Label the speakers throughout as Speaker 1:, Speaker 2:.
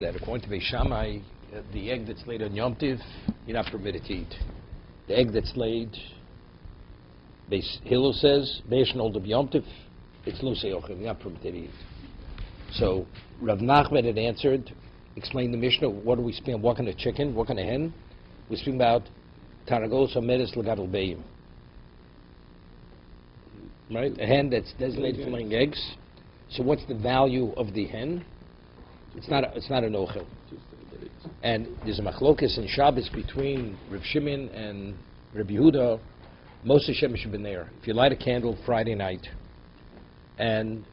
Speaker 1: that according to Beishamai, the egg that's laid on Yom Tiv, you're not permitted to eat. The egg that's laid, Hillel says, Beishan Old of Yom Tiv, it's lo seochel, you're not permitted to eat. So Rav Nachman had answered, explained the Mishnah, what do we speak, what kind of chicken, what kind of hen? We speak about Taragos Omedes Lagadol Beim. Right? A hen that's designated for laying eggs. So what's the value of the hen? It's not an ochel. And there's a machlokes in Shabbos between Reb Shimon and Reb Yehuda. Most of Shemesh have been there. If you light a candle Friday night, and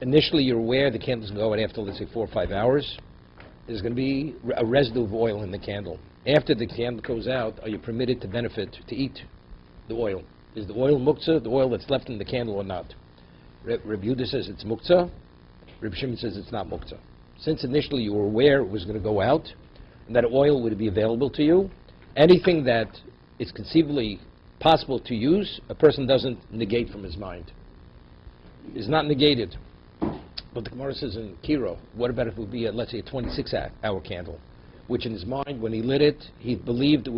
Speaker 1: initially you're aware the candle's going to go out after, let's say, 4 or 5 hours, there's going to be a residue of oil in the candle. After the candle goes out, are you permitted to benefit, to eat the oil? Is the oil muktzah, the oil that's left in the candle, or not? Reb Yehuda says it's muktzah. Reb Shimon says it's not muktzah. Since initially you were aware it was going to go out, and that oil would be available to you, anything that is conceivably possible to use, a person doesn't negate from his mind. It's not negated. But the Gemara says in Kiro, what about if it would be, let's say, a 26-hour candle, which in his mind, when he lit it, he believed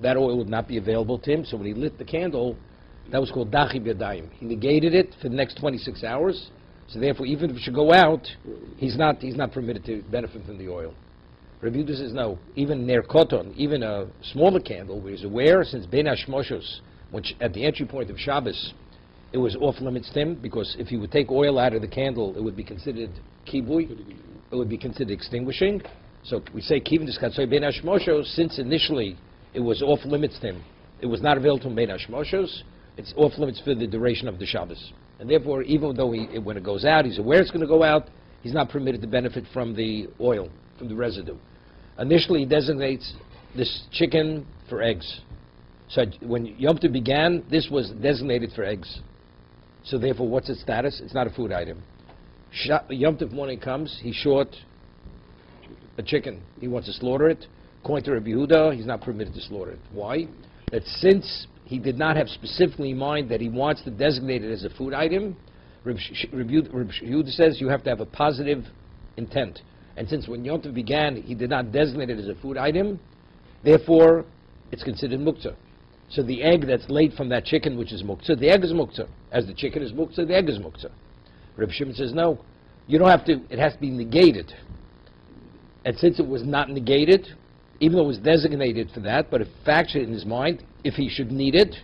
Speaker 1: that oil would not be available to him, so when he lit the candle, that was called dachi b'yadayim. He negated it for the next 26 hours, so therefore, even if it should go out, he's not permitted to benefit from the oil. Rabbi Yehuda says no. Even ner koton, even a smaller candle, where he's aware, since ben hashmoshos, which at the entry point of Shabbos, it was off limits to him, because if he would take oil out of the candle, it would be considered kibui, it would be considered extinguishing. So we say kivin diskatzoi ben hashmoshos, since initially it was off limits to him, it was not available to him ben hashmoshos. It's off limits for the duration of the Shabbos. And therefore, even though when it goes out, he's aware it's going to go out, he's not permitted to benefit from the oil, from the residue. Initially, he designates this chicken for eggs. So when Yom Tov began, this was designated for eggs. So therefore, what's its status? It's not a food item. Yom Tov morning comes, he's short a chicken. He wants to slaughter it. According to Rabbi Yehuda, he's not permitted to slaughter it. Why? That since he did not have specifically in mind that he wants to designate it as a food item, Rabbi Yehuda says you have to have a positive intent. And since when Yom Tov began, he did not designate it as a food item, therefore, it's considered muktzah. So the egg that's laid from that chicken, which is muktzah, the egg is muktzah. As the chicken is muktzah, the egg is muktzah. Rabbi Shimon says no, you don't have to, it has to be negated. And since it was not negated, even though it was designated for that, but if factually in his mind, if he should need it,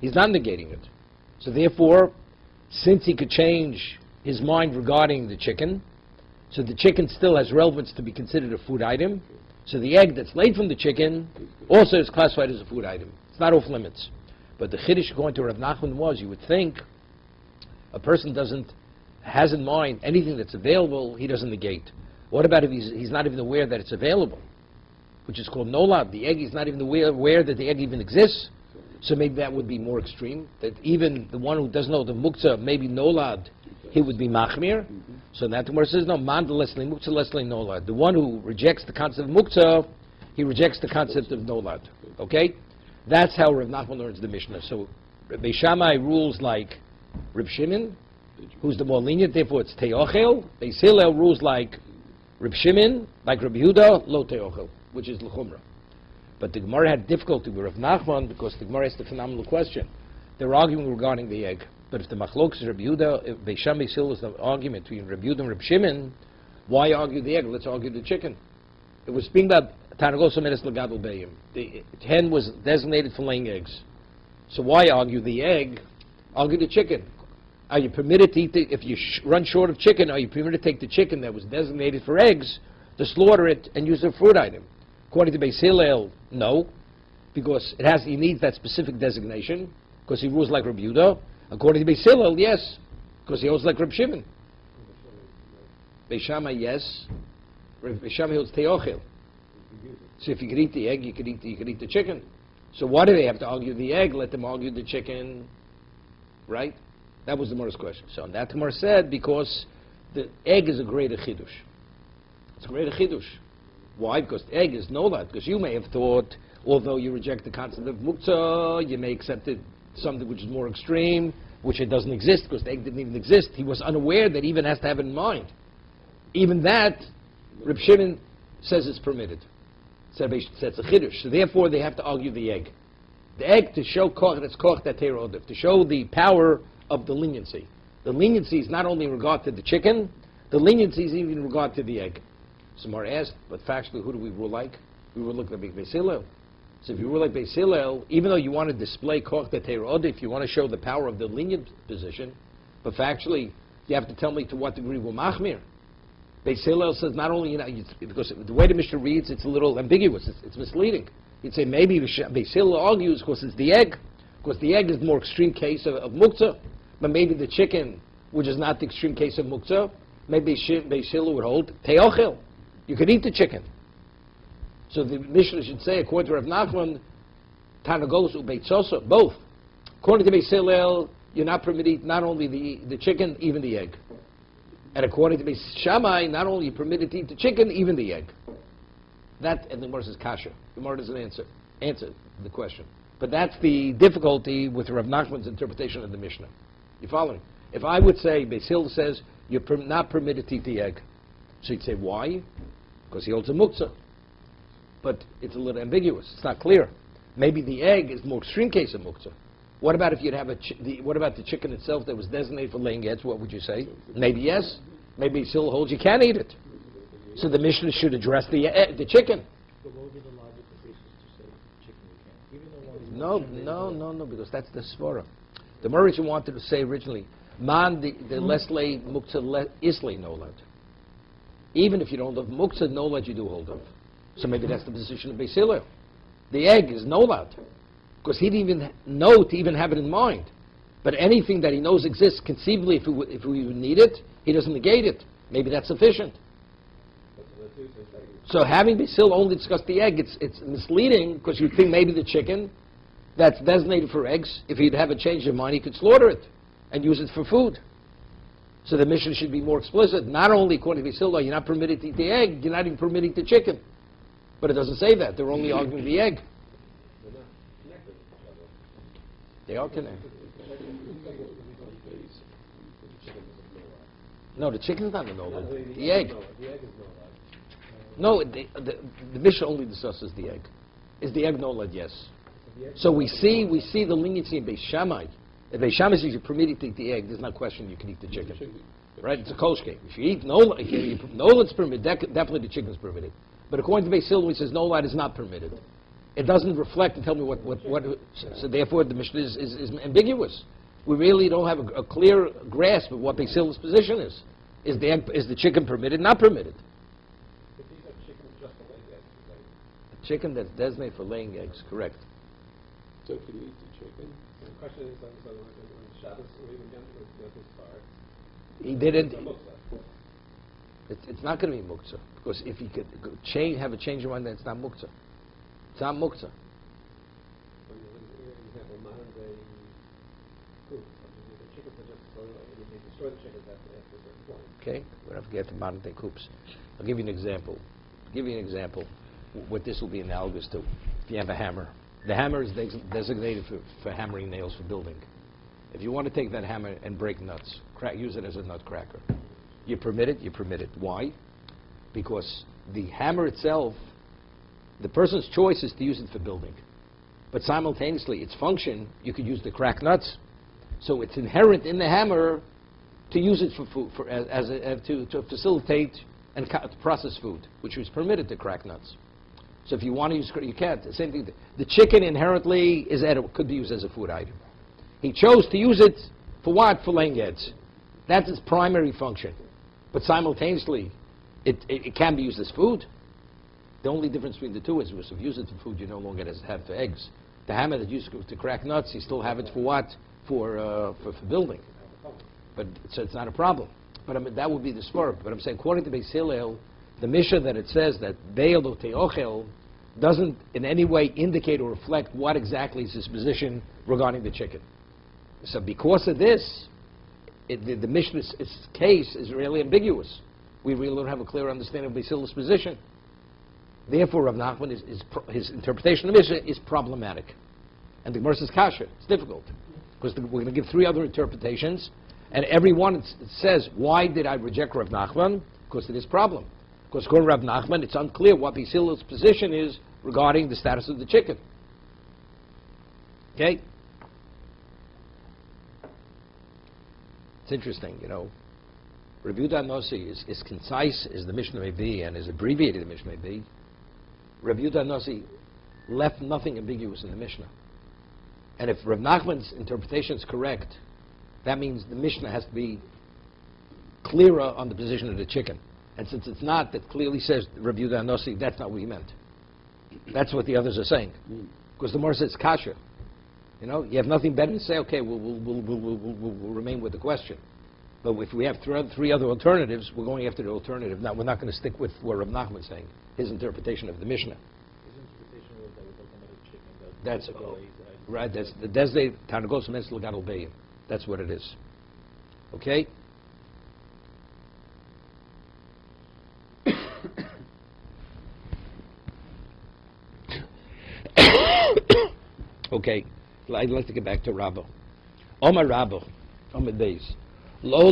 Speaker 1: he's not negating it. So therefore, since he could change his mind regarding the chicken, so the chicken still has relevance to be considered a food item, so the egg that's laid from the chicken also is classified as a food item. It's not off limits. But the chiddush according to Rav Nachman was, you would think, a person has in mind anything that's available, he doesn't negate. What about if he's not even aware that it's available? Which is called nolad. The egg is not even aware that the egg even exists. So maybe that would be more extreme. That even the one who doesn't know the muktzah, maybe nolad, he would be machmir. So that Gemara says, no, man the leslie muktzah leslie nolad. The one who rejects the concept of muktzah, he rejects the concept of nolad. Okay? That's how Rav Nachman learns the Mishnah. So Rabbi Shammai rules like Reb Shimon, who's the more lenient, therefore it's teochel. Beis Hillel rules like Reb Shimon, like Rabbi Yehuda, lo teochel, which is l'chumra. But the Gemara had difficulty with Rav Nachman because the Gemara asked a phenomenal question. They're arguing regarding the egg. But if the machlokes is Rabbi Yehuda, if Beis Shammai still is the argument between Rabbi Yehuda and Reb Shimon, why argue the egg? Let's argue the chicken. It was speaking about Taragos Omedes Lagadol Beim. The hen was designated for laying eggs. So why argue the egg? Argue the chicken. Are you permitted to eat if you run short of chicken, are you permitted to take the chicken that was designated for eggs, to slaughter it and use it as a food item? According to Beis Hillel, no, because he needs that specific designation, because he rules like Rabbi Yehuda. According to Beis Hillel, yes, because he holds like Reb Shimon. Beis Shammai, yes. Beis Shammai holds teochel. So if you could eat the egg, you could eat the chicken. So why do they have to argue the egg? Let them argue the chicken, right? That was the Gemara's question. So and that Gemara said because the egg is a greater chiddush. It's a greater chiddush. Why? Because the egg is nolad. Because you may have thought, although you reject the concept of muktzah, you may accept it something which is more extreme, which it doesn't exist because the egg didn't even exist. He was unaware that he even has to have it in mind. Even that, Reb Shimon says it's permitted. So it's a chiddush. So therefore, they have to argue the egg. The egg to show koch, that's koch that terodif, to show the power of the leniency. The leniency is not only in regard to the chicken, the leniency is even in regard to the egg. Somewhere asked, but factually, who do we rule like? We rule like Beis Hillel. So if you rule like Beis Hillel, even though you want to display koch that terodif, you want to show the power of the lenient position, but factually, you have to tell me to what degree we're machmir. Beis Hillel says not only, because the way the Mishnah reads, it's a little ambiguous, it's misleading. You'd say maybe Beis Hillel argues because it's the egg, because the egg is the more extreme case of muktzah, but maybe the chicken, which is not the extreme case of muktzah, maybe Beis Hillel would hold teochel. You could eat the chicken. So the Mishnah should say, according to Rav Nachman, Tanagos ubeitzosa, both. According to Beis Hillel, you're not permitted to eat not only the chicken, even the egg. And according to Beis Shammai, not only are you permitted to eat the chicken, even the egg. That, and the Gemara says kasha. The Gemara doesn't answer the question. But that's the difficulty with Rav Nachman's interpretation of the Mishnah. You following? If I would say, Beis Hillel says, you're not permitted to eat the egg. So you'd say, why? Because he holds a muktzah. But it's a little ambiguous. It's not clear. Maybe the egg is the more extreme case of muktzah. What about if you'd have what about the chicken itself that was designated for laying eggs? What would you say? Maybe yes. Maybe Hillel holds you can't eat it. So the Mishnah should address the chicken.
Speaker 2: But what would be the logical basis to say chicken you can't? Even though
Speaker 1: No, because that's the svara. The Moritzah wanted to say originally, man the leslay muktzah islay nolad. Even if you don't have muktzah nolad, you do hold of. So maybe that's the position of Beis Hillel. The egg is nolad, because he didn't even know to even have it in mind. But anything that he knows exists conceivably, if we would need it, he doesn't negate it. Maybe that's sufficient. So having Beis Hillel only discuss the egg, it's misleading, because you'd think maybe the chicken that's designated for eggs, if he'd have a change of mind, he could slaughter it and use it for food. So the mission should be more explicit. Not only according to Beis Hillel, you're not permitted to eat the egg, you're not even permitted to eat the chicken. But it doesn't say that. They're only arguing the egg. They are connected. No, the chicken's not the nolad. The egg. No, the Mishnah only discusses the egg. Is the egg nolad? Yes. So we see the leniency in Beis Shammai. If Beis Shammai says you're permitted to eat the egg, there's no question you can eat the chicken. Right? It's a koshke. If you eat nolad's permitted, definitely the chicken's permitted. But according to Beis Hillel, he says nolad is not permitted. It doesn't reflect and tell me what. So therefore, the Mishnah is ambiguous. We really don't have a clear grasp of what Beis Hillel's position is. Is the chicken permitted? Not permitted.
Speaker 2: But these are chickens just for laying eggs, right?
Speaker 1: A chicken that's designated for laying eggs, correct.
Speaker 3: So can you eat the chicken?
Speaker 2: The question is on Shabbos or even Yom Kippur.
Speaker 1: He didn't. It's not going to be muktzah, because if he could have a change of mind, then it's not muktzah. It's not muktzah.
Speaker 2: For example, modern day food. The chickens are just thrown away. They destroy the chickens after a certain point.
Speaker 1: Okay, we're not forget the modern day coops. I'll give you an example. What this will be analogous to. If you have a hammer, the hammer is designated for hammering nails for building. If you want to take that hammer and break nuts, use it as a nut cracker. You permit it. Why? Because the hammer itself, the person's choice is to use it for building. But simultaneously, its function, you could use to crack nuts. So it's inherent in the hammer to use it for food, to facilitate and process food, which was permitted to crack nuts. So if you want to use, you can't. The same thing. The chicken inherently is edible, could be used as a food item. He chose to use it for what? For laying eggs. That's its primary function. But simultaneously, it can be used as food. The only difference between the two is if you use it for food, you no longer have for eggs. The hammer that you use to crack nuts, you still have it for what? For building. But so it's not a problem. But that would be the spur. But I'm saying, according to Beis Hillel, the Mishnah that it says that Be'el o te'ochel doesn't in any way indicate or reflect what exactly is his position regarding the chicken. So because of this, the Mishnah's case is really ambiguous. We really don't have a clear understanding of Beis Hillel's position. Therefore, Rav Nachman, his interpretation of the Mishnah is problematic. And the Gemara says kasha. It's difficult. Because we're going to give three other interpretations, and every one says, why did I reject Rav Nachman? Because of this problem. Because according to Rav Nachman, it's unclear what Beis Hillel's position is regarding the status of the chicken. Okay? It's interesting, you know. Rabbi Yehuda Nossi is concise as the Mishnah may be and as abbreviated the Mishnah may be. Rabbi Yehuda Nossi left nothing ambiguous in the Mishnah. And if Rav Nachman's interpretation is correct, that means the Mishnah has to be clearer on the position of the chicken. And since it's not, that clearly says Rabbi Yehuda Nossi, that's not what he meant. That's what the others are saying. Because the Gemara says kasha. You know, you have nothing better to say, okay, we'll remain with the question. But if we have three other alternatives, we're going after the alternative. Now, we're not going to stick with what Rav Nachman is saying, his interpretation of the Mishnah.
Speaker 2: His interpretation was that we're talking about a chicken.
Speaker 1: That's right. That's the Desde Tarnagos Mes Legadol Beyim. That's what it is. Okay. Okay. I'd like to get back to Rabbo. Omar Rabbo, Omar Beis. We're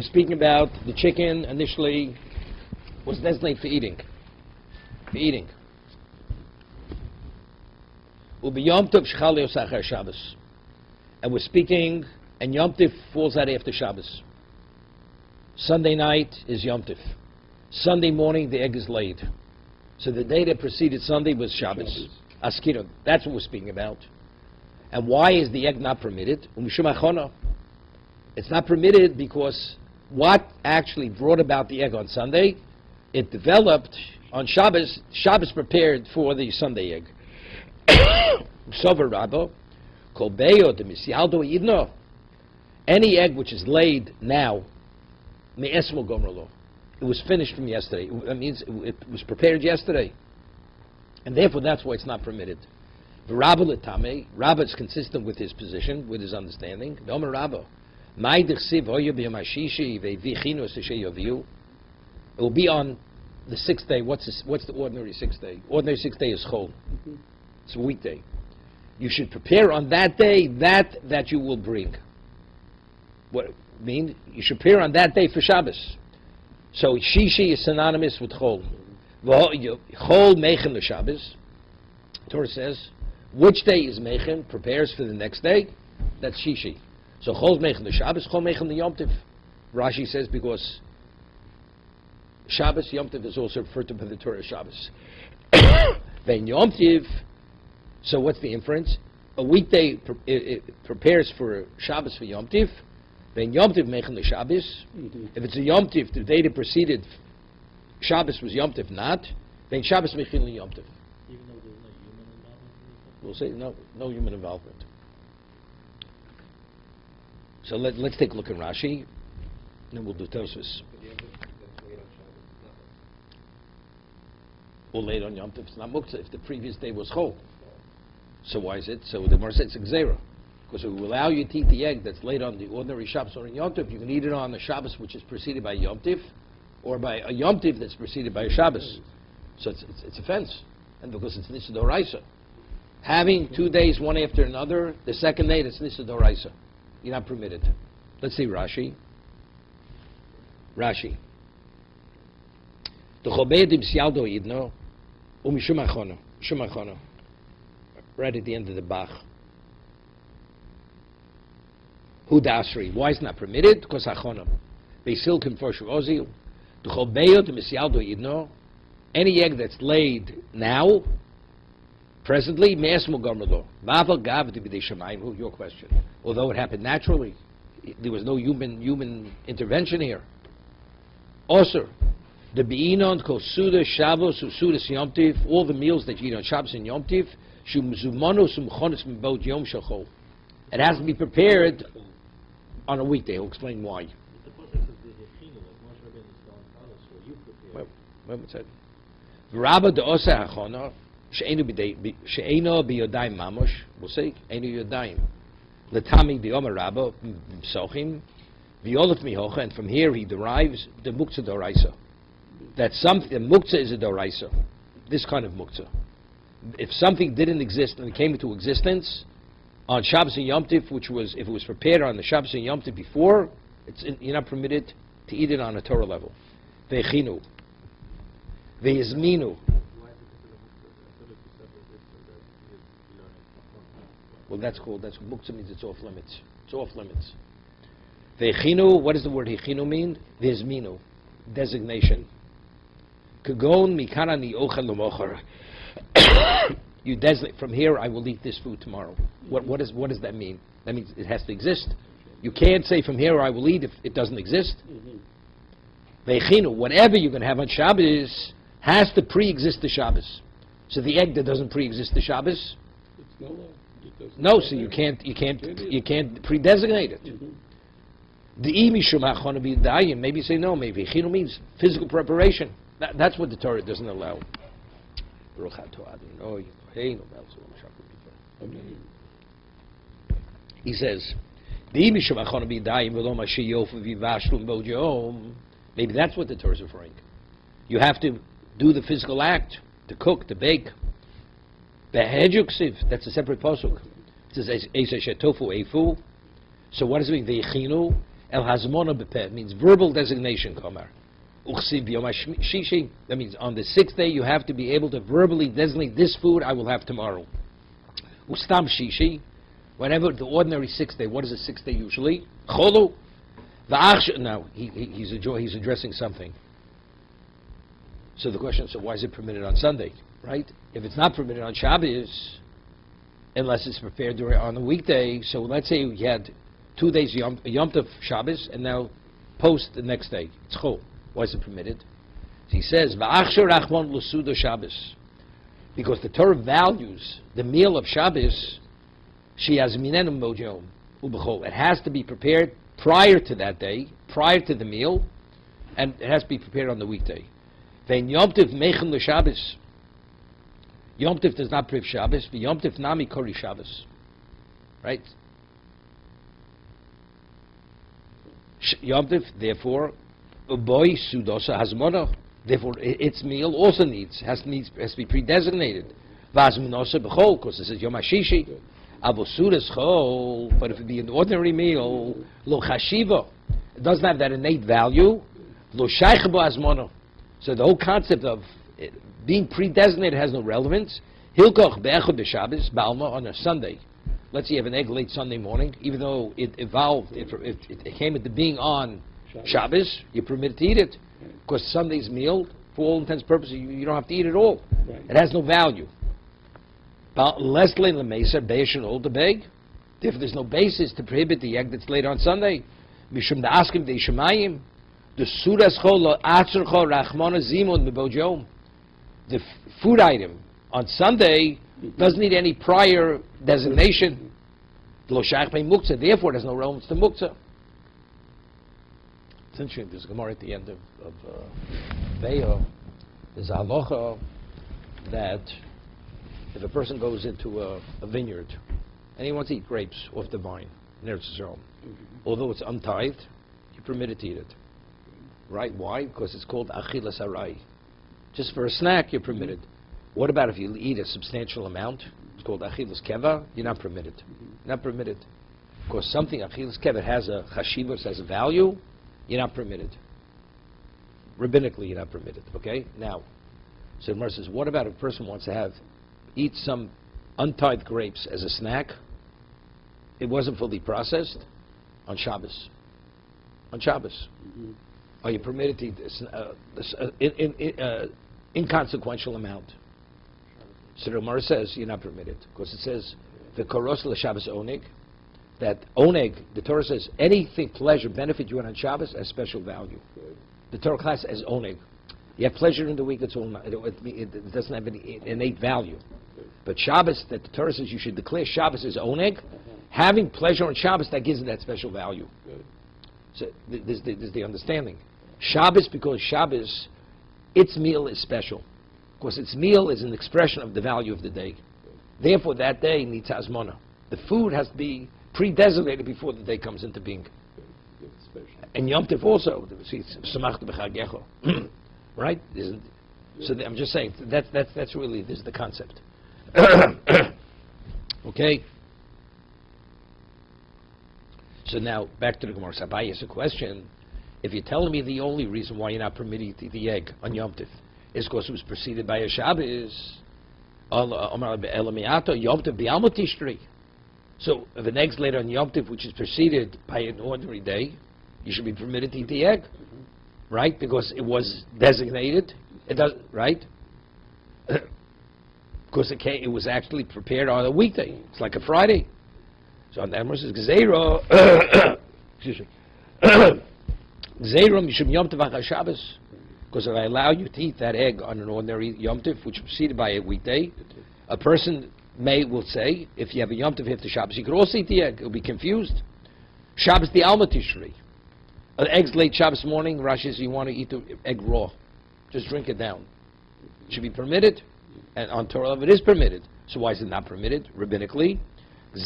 Speaker 1: speaking about the chicken initially was designated for eating. For eating. And we're speaking, and Yom Tif falls out after Shabbos. Sunday night is Yom Tif. Sunday morning the egg is laid. So the day that preceded Sunday was Shabbos. Askira. That's what we're speaking about. And why is the egg not permitted? It's not permitted because what actually brought about the egg on Sunday, it developed on Shabbos. Shabbos prepared for the Sunday egg. Any egg which is laid now, it was finished from yesterday. That means it was prepared yesterday. And therefore that's why it's not permitted. Rabba is consistent with his position, with his understanding. It will be on the sixth day. What's the ordinary sixth day? Ordinary sixth day is Chol. It's a weekday. You should prepare on that day that you will bring. What I mean? You should prepare on that day for Shabbos. So Shishi is synonymous with Chol. Chol Mechen the Shabbos. Torah says, which day is Mechen? Prepares for the next day. That's Shishi. So Chol Mechen the Shabbos, Chol Mechen the Yom Tiv. Rashi says because Shabbos, Yom Tiv is also referred to by the Torah Shabbos. Then Yom Tiv. So what's the inference? A weekday it prepares for Shabbos for Yom Tiv. Then Yom Tiv Mechen the Shabbos. If it's a Yom Tiv, the day that preceded Shabbos was Yom Tiv not. Then Shabbos Mechen the Yom Tiv.
Speaker 2: Even though there's no human involvement?
Speaker 1: We'll say no human involvement. So let's take a look at Rashi, and then we'll do Tosfos. Or late on Yom Tov, it's not Muktzah if the previous day was Chol. So why is it? So the Gemara says it's Gzeira. Because it will allow you to eat the egg that's laid on the ordinary Shabbos or in Yom Tov. You can eat it on the Shabbos which is preceded by Yom Tiv, or by a Yom Tiv that's preceded by a Shabbos. So it's a fence. And because it's Nisa Doraisa. Having 2 days one after another, the second day it's Nisa Doraisa. You're not permitted. Let's see Rashi. Rashi. Right at the end of the Bach. Hu dasri. Why is it not permitted? Because achonam. Beisil konforshu ozil. Any egg that's laid now, presently, your question. Although it happened naturally, there was no human intervention here. Also, the Be'inon, Kol Suda, Shabbos, Sudas Yom Tiv, all the meals that you eat on Shabbos and Yom Tiv, it has to be prepared on a weekday. I'll explain why. Wait a second. Rabba de Osa Hachona, She'enu biyodayim mamosh, we'll say, Einu yodayim. Letami biyom Rabba, Psochim, Violef mihocha, and from here he derives the Muktzah Doraisa. That something, Muktzah is a Doraisa. This kind of Muktzah. If something didn't exist and it came into existence on Shabbos and Yom Tiv, which was, if it was prepared on the Shabbos and Yom Tiv before, you're not permitted to eat it on a Torah level. Ve'chinu. Ve'izminu. Well, that's muktzah means it's off limits. It's off limits. Ve'chinu, what does the word hechinu mean? Ve'izminu. Designation. Kagon mikana ni ochel l'mochar. You designate, from here I will eat this food tomorrow. What does that mean? That means it has to exist. You can't say from here I will eat if it doesn't exist. Ve'chinu, whatever you're going to have on Shabbos has to pre-exist the Shabbos. So the egg that doesn't pre-exist the Shabbos,
Speaker 3: It's no law. It doesn't
Speaker 1: no,
Speaker 3: say
Speaker 1: so you
Speaker 3: that.
Speaker 1: can't pre-designate it. The imishum achona b'yadayim, maybe say no, maybe chinu means physical preparation. That's what the Torah doesn't allow. He says, the imishum achona b'yadayim v'lo mashi yofu v'vashlu b'ojom. Maybe that's what the Torah is referring. You have to do the physical act, to cook, to bake. Behejuksiv, that's a separate pasuk. It says Eisei shetofu eifu. So what does it mean? Veichinu el hazmona bepeh means verbal designation. Kamar uchsiv yom shishi. That means on the 6th day you have to be able to verbally designate this food I will have tomorrow. Ustam shishi, whenever the ordinary 6th day. What is the 6th day usually? Cholu. Now he's addressing something. So the question is, so why is it permitted on Sunday? Right? If it's not permitted on Shabbos, unless it's prepared on a weekday, so let's say you had 2 days Yom Tov Shabbos, and now post the next day. It's Chol. Why is it permitted? So he says, V'achshor Rachmon L'sudo Shabbos. Because the Torah values the meal of Shabbos, she has minenum mojom ubechol. It has to be prepared prior to that day, prior to the meal, and it has to be prepared on the weekday. Vein Yom Tov mechen l'Shabbos. Yom Tov does not priv Shabbos, but Yom Tov nami kori Shabbos. Right? Yom Tov, therefore, boy sudosa hazmona. Therefore, its meal also has to be pre-designated. Vazminosa b'chol, because it says Yom HaShishi. Avosudas chol, but if it be an ordinary meal, lo chashiva, it doesn't have that innate value. Lo shaykh bo hazmona. So the whole concept of being pre-designated has no relevance. Hilkoch be'echad b'Shabbos, ba'alma, on a Sunday. Let's say you have an egg late Sunday morning, even though it evolved, it came into being on Shabbos, you're permitted to eat it. Because Sunday's meal, for all intents and purposes, you don't have to eat it all.
Speaker 3: Right.
Speaker 1: It has no value. Less lane lemesa, beishan ol the beg. If there's no basis to prohibit the egg that's laid on Sunday, mishum da'askim de'ishamayim, the sudas chol lo atzur chol rachmona zimon bebojom. The food item on Sunday doesn't need any prior designation. Lo shach pei muktzah, therefore there's no relevance to muktzah. It's interesting, there's a Gemara at the end of Be'ah. There's a halacha that if a person goes into a vineyard and he wants to eat grapes off the vine, in Eretz Yisrael, although it's untithed, you're permitted to eat it. Right? Why? Because it's called achilas arai. Just for a snack, you're permitted. What about if you eat a substantial amount? It's called achilas keva. You're not permitted. You're not permitted. Because something, achilas keva, has a chashivas, has a value, you're not permitted. Rabbinically, you're not permitted. Okay? Now, so Gemara says, what about if a person wants to eat some untithed grapes as a snack? It wasn't fully processed on Shabbos. On Shabbos. Are you permitted to eat this inconsequential amount? So the Gemara says you're not permitted, because it says the koros l'Shabbos oneg, that oneg, the Torah says anything pleasure benefit you on Shabbos has special value. The Torah class as oneg. You have pleasure in the week, it's all it doesn't have any innate value. But Shabbos, that the Torah says you should declare Shabbos as oneg, having pleasure on Shabbos, that gives it that special value. So there's the understanding. Shabbos, because Shabbos, its meal is special. Because its meal is an expression of the value of the day. Therefore, that day needs hazmona. The food has to be pre-designated before the day comes into being. And Yom Tov also, right? So I'm just saying that's really this is the concept. Okay. So now back to the Gemara. Abai has a question. If you're telling me the only reason why you're not permitted to eat the egg on Yom Tov is because it was preceded by a Shabbos, so if an egg's laid on Yom Tov, which is preceded by an ordinary day, you should be permitted to eat the egg, right? Because it was designated. It does, right? Because it was actually prepared on a weekday. It's like a Friday. So on that verse is Gzeiro. Excuse me. Gzeiro mishum Yom Tov achar Shabbos. Because if I allow you to eat that egg on an ordinary Yom Tov, which is preceded by a weekday, a person will say, if you have a Yom Tov after Shabbos, you could also eat the egg. It'll be confused. Shabbos the Alma Tishrei. An egg's late Shabbos morning. Rashi says you want to eat the egg raw. Just drink it down. It should be permitted. And on Torah it is permitted. So why is it not permitted rabbinically? What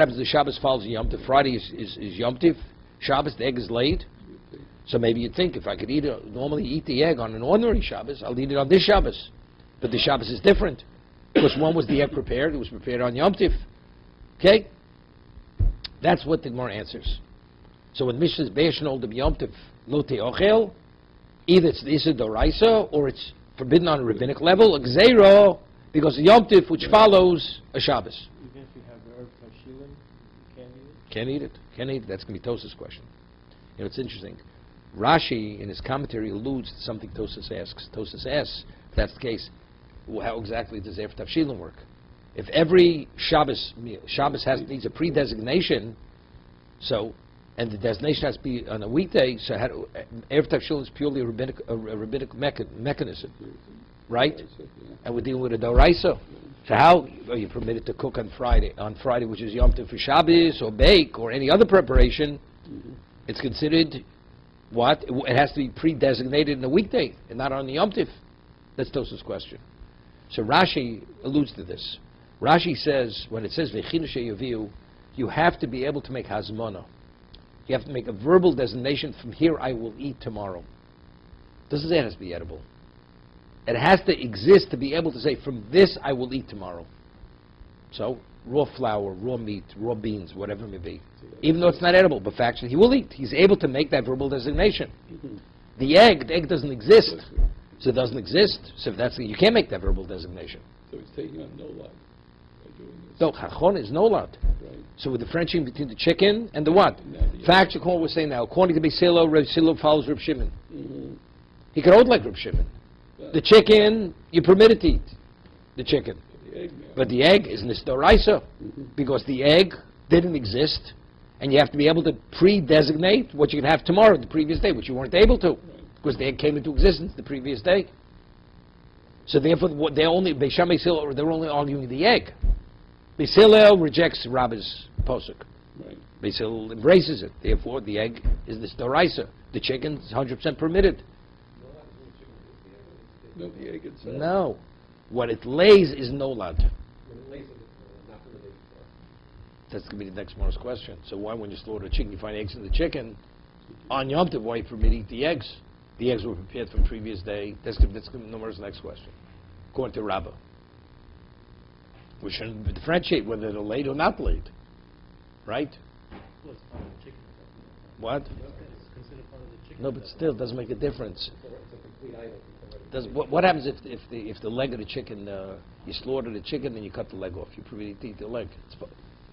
Speaker 1: happens if Shabbos follows Yom Tov? Friday is Yom Tov. Shabbos, the egg is laid. So maybe you'd think, if I could normally eat the egg on an ordinary Shabbos, I'll eat it on this Shabbos. But the Shabbos is different. Because one was the egg prepared, it was prepared on Yom Tov. Okay? That's what the Gemara answers. So when Mishnah is Be'eshnol de Yom Tov lo te'ochel, either it's the Issa Doraisa, or it's forbidden on a rabbinic level, a Gzeiro, because Yom Tov, which follows a Shabbos.
Speaker 2: Even if you have the herb Tashilin, you
Speaker 1: Can't eat it. Can't eat it. That's going to be Tosas' question. You know, it's interesting. Rashi, in his commentary, alludes to something Tosas asks. Tosas asks, if that's the case, how exactly does Erev Tavshilin work? If every Shabbos needs a pre-designation, and the designation has to be on a weekday, so Erev Tavshilin is purely a rabbinic mechanism, right? And we're dealing with a Doraisa. So how are you permitted to cook on Friday, which is Yom Tov for Shabbos, or bake, or any other preparation? It's considered what? It has to be pre-designated in a weekday, and not on the Yom Tov. That's Tosas' question. So Rashi alludes to this. Rashi says, when it says V'chinu she'yaviu, you have to be able to make hazmana. You have to make a verbal designation, from here I will eat tomorrow. Doesn't say it has to be edible. It has to exist to be able to say, from this I will eat tomorrow. So, raw flour, raw meat, raw beans, whatever it may be. Even though it's not edible, but factually he will eat. He's able to make that verbal designation. The egg doesn't exist. So it doesn't exist. So if that's, you can't make that verbal designation.
Speaker 3: So he's taking on no lot by doing this.
Speaker 1: No, chachon is no lot.
Speaker 3: Right.
Speaker 1: So we're differentiating between the chicken and the what?
Speaker 3: And
Speaker 1: Fact, according we're saying now, according to Beisilo, Reb Silo follows Reb Shimon. He could hold like Reb Shimon. The chicken, you permitted to eat the chicken.
Speaker 3: The egg now.
Speaker 1: But the egg is nistoraisa, because the egg didn't exist, and you have to be able to pre-designate what you can have tomorrow, the previous day, which you weren't able to, because the egg came into existence the previous day. So therefore, they're only arguing the egg. Beis Hillel rejects Rabbi's posuk.
Speaker 3: Right.
Speaker 1: Beis Hillel embraces it. Therefore, the egg is nistoraisa. The chicken is 100% permitted.
Speaker 3: No, the egg itself.
Speaker 1: No. What it lays is nolad.
Speaker 2: When it lays it, not permitted.
Speaker 1: That's going to be the next Morris question. So why, when you slaughter a chicken, you find eggs in the chicken? On Yom Tov, why you permit to eat the eggs? The eggs were prepared from the previous day. That's going to be Morris' next question. According to Rabbah. We shouldn't differentiate whether they're laid or not laid. Right?
Speaker 2: Well, it's part of the chicken.
Speaker 1: What?
Speaker 2: It's considered part of the chicken.
Speaker 1: No, but still, it doesn't make a difference.
Speaker 2: It's a complete item.
Speaker 1: What happens if the leg of the chicken, you slaughter the chicken and you cut the leg off? You permit to eat the leg.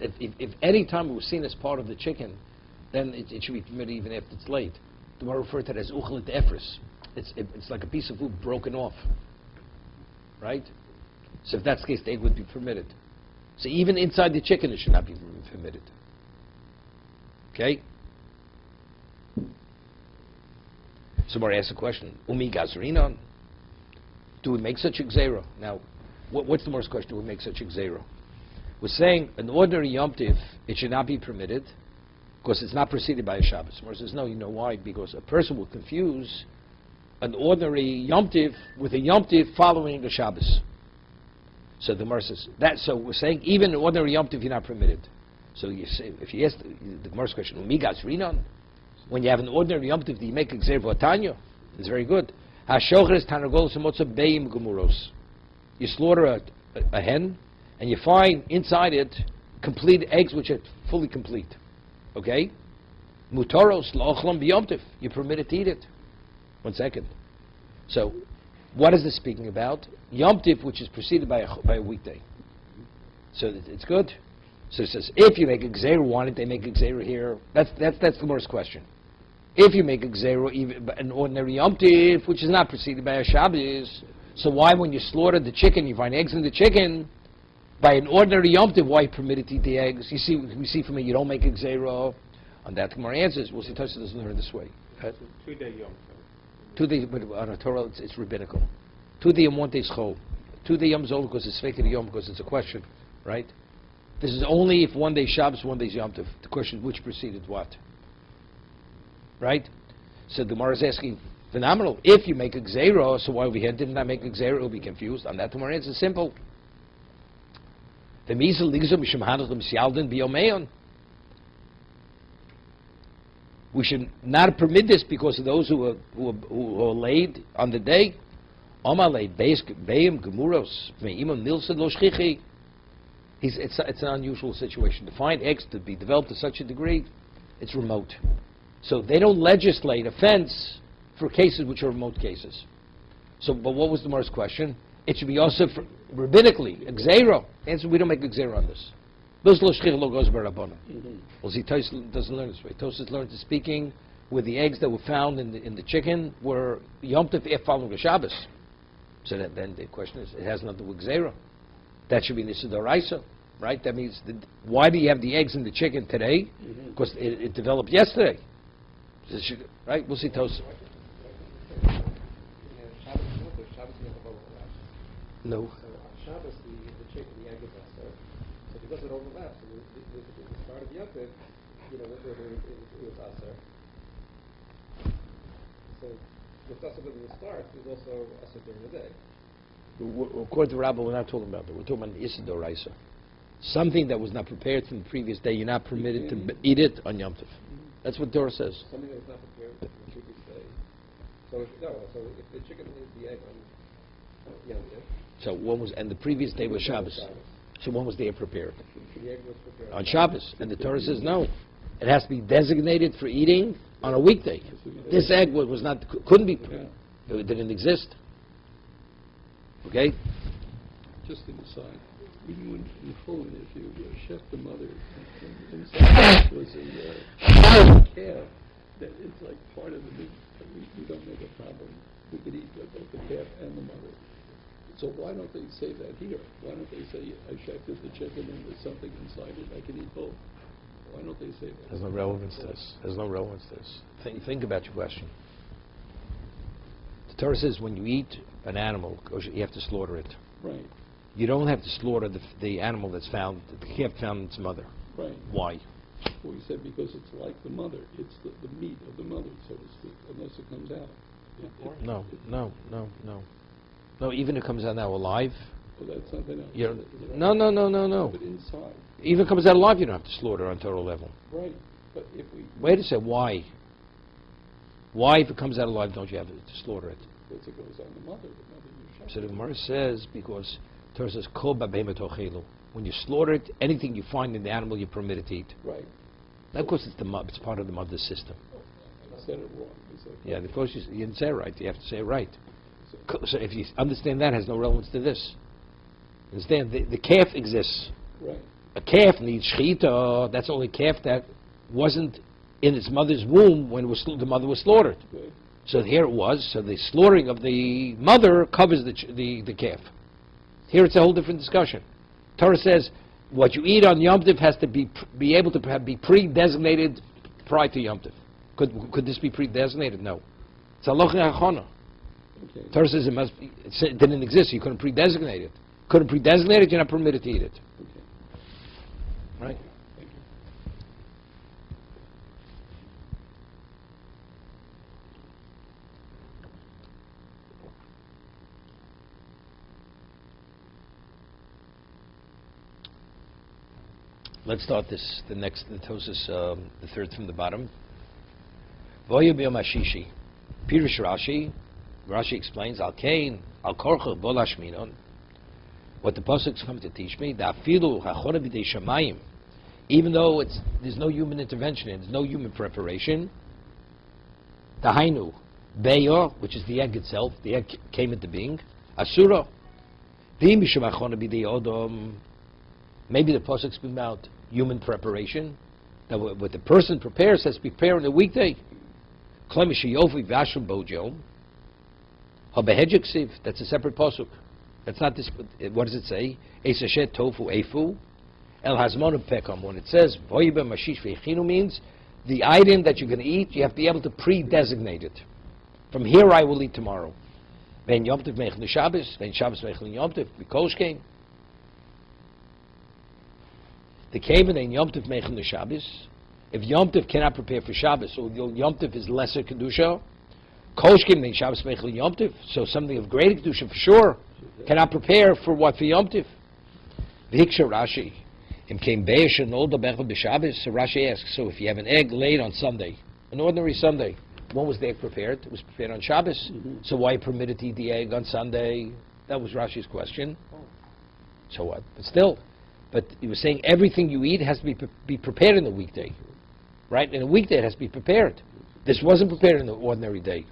Speaker 1: If any time it was seen as part of the chicken, then it should be permitted even after it's laid. The Gemara referred to it as uchelit efres. It's like a piece of food broken off. Right? So if that's the case, the egg would be permitted. So even inside the chicken, it should not be permitted. Okay? Somebody asked a question. Umi gazrinon. Do we make such a gzeira? Now, what's the most question? Do we make such a gzeira? We're saying an ordinary Yom Tiv, it should not be permitted because it's not preceded by a Shabbos. Gemara says, no, you know why? Because a person will confuse an ordinary Yom Tiv with a Yom Tiv following a Shabbos. So the Gemara says that. So we're saying even an ordinary Yom Tiv, you're not permitted. So you say, if you ask the Gemara's question, Umi gazrinon, when you have an ordinary Yom Tiv, do you make a gzeira v'atanya? It's very good. You slaughter a hen, and you find inside it complete eggs which are fully complete. Okay? Mutaros la'ochlam b'yomtiv. You're permitted to eat it. 1 second. So, what is this speaking about? Yom Tiv, which is preceded by a weekday. So it's good. So it says, if you make a gzeira, why didn't they make a gzeira here? That's the worst question. If you make a gzeira, even an ordinary Yom Tiv, which is not preceded by a Shabbos, so why, when you slaughter the chicken, you find eggs in the chicken? By an ordinary Yom Tiv, why are you permitted to eat the eggs? You see, we see from it, you don't make a gzeira. On that, Gemara answers. We'll see. Tosha doesn't learn it this way.
Speaker 2: 2-day Yom Tov.
Speaker 1: 2 days, but on a Torah, it's rabbinical. 2 days and 1 day chol. 2 day Yom Zol because it's fake Yom because it's a question, right? This is only if 1 day Shabbos, 1 day Yom Tov. The question is which preceded what, right? So the Gemara is asking, phenomenal. If you make a gzeira, so why over here didn't I make a gzeira? It'll be confused. On that, the Gemara answer is simple. The misal ligzum mishum hanachim sialdin biyomeon. We should not permit this because of those who are laid on the day. It's an unusual situation. To find eggs to be developed to such a degree, it's remote. So they don't legislate offense for cases which are remote cases. So, but what was the Gemara's question? It should be also rabbinically, a gzeira. Answer, we don't make a gzeira on this. Well, see, Tosfos doesn't learn this way. Tosfos learns to speaking where the eggs that were found in the chicken were Yom Tov following the Shabbos. So then the question is, it has nothing to do with Gzeira. That should be Nisa D'Oraisa, right? That means, why do you have the eggs in the chicken today? Because it developed yesterday. So right? We'll see Tosfos. No.
Speaker 2: So Shabbos, the chicken, the egg is also. So because it overlaps, and the start of Yom Tov, it was Aser. So what's also when it starts is also Aser during the day.
Speaker 1: According to Rabbi, we're not talking about that. We're talking about Issa D'Oraisa. Something that was not prepared from the previous day, you're not permitted to eat it on Yom Tov. That's what Torah says.
Speaker 2: Something that was not prepared from the previous day. So if the chicken lays the egg on Yom Tov.
Speaker 1: So and the previous day was Shabbos. So when was the egg prepared?
Speaker 2: The egg was prepared
Speaker 1: on Shabbos. And the Torah says no. It has to be designated for eating on a weekday. This egg couldn't be, it didn't exist. Okay?
Speaker 3: Just an aside, even when in Poland, if you chef the mother, inside was a calf, that it's like part of the meat. We don't make a problem. We could eat both the calf and the mother. So why don't they say that here? Why don't they say, I shafted the chicken and there's something inside it, I can eat both? Why don't they say that?
Speaker 1: There's no relevance to this. There's no relevance to this. Think about your question. The Torah says when you eat an animal, you have to slaughter it.
Speaker 3: Right.
Speaker 1: You don't have to slaughter the animal that's found, the calf found in its mother.
Speaker 3: Right.
Speaker 1: Why?
Speaker 3: Well, he said because it's like the mother. It's the meat of the mother, so to speak, unless it comes out.
Speaker 1: No. No, even if it comes out now alive.
Speaker 3: Well, that's something else.
Speaker 1: No.
Speaker 3: But inside.
Speaker 1: Even if it comes out alive, you don't have to slaughter on Torah level.
Speaker 3: Right. But if we...
Speaker 1: Wait a second, why? Why, if it comes out alive, don't you have to slaughter it?
Speaker 3: Because it goes on the mother you shop.
Speaker 1: So the Gemara says, because Torah says, Kol b'behemet ochelu. When you slaughter it, anything you find in the animal, you're permitted to eat.
Speaker 3: Right.
Speaker 1: Now, of course, it's part of the mother's system.
Speaker 3: I said it wrong.
Speaker 1: Yeah, of course, you didn't say it right. You have to say it right. So if you understand that, it has no relevance to this. Understand, the calf exists.
Speaker 3: Right.
Speaker 1: A calf needs shechita. That's only a calf that wasn't in its mother's womb when the mother was slaughtered.
Speaker 3: Good.
Speaker 1: So here it was. So the slaughtering of the mother covers the calf. Here it's a whole different discussion. Torah says what you eat on Yom Tov has to be able to be pre-designated prior to Yom Tov. Could this be pre-designated? No. It's halacha achana.
Speaker 3: Okay.
Speaker 1: Torah says it didn't exist. You couldn't pre-designate it. Couldn't pre-designate it. You're not permitted to eat it.
Speaker 3: Okay.
Speaker 1: Right.
Speaker 3: Thank you.
Speaker 1: Let's start the Tosfos, the third from the bottom. Voyu b'yom hashishi. Pirush Rashi. Rashi explains, Al kain, al korcha bol hashminon. What the pasuk's come to teach me, da afilu hachora b'dei shamayim, even though there's no human intervention in it, there's no human preparation. Tahainu, beyo, which is the egg itself, the egg came into being. Asura, maybe the pasuk speaks about human preparation. That what the person prepares has to be prepared on a weekday. That's a separate pasuk. That's not this. What does it say? Esashet tofu efu el hazmon pekam. When it says voiba mashish ve'echinu means the item that you're going to eat, you have to be able to pre-designate it. From here, I will eat tomorrow. Vein Yom Tov meichen Shabbos, vein Shabbos meichen Yom Tov, v'kolshkein. The cave in Yom Tov meichen Shabbos. If Yom Tov cannot prepare for Shabbos, so Yom Tov is lesser kedusha. Kolshkein vein Shabbos meichen Yom Tov. So something of greater kedusha for sure cannot prepare for what for Yom Tov. V'hiksha Rashi. Him came Beish and Olda Bechel b'Shabbos. So Rashi asks, so if you have an egg laid on Sunday, an ordinary Sunday, when was the egg prepared? It was prepared on Shabbos. So why permitted to eat the egg on Sunday? That was Rashi's question. So what? But still, he was saying everything you eat has to be prepared in the weekday, right? In a weekday it has to be prepared. This wasn't prepared in the ordinary day.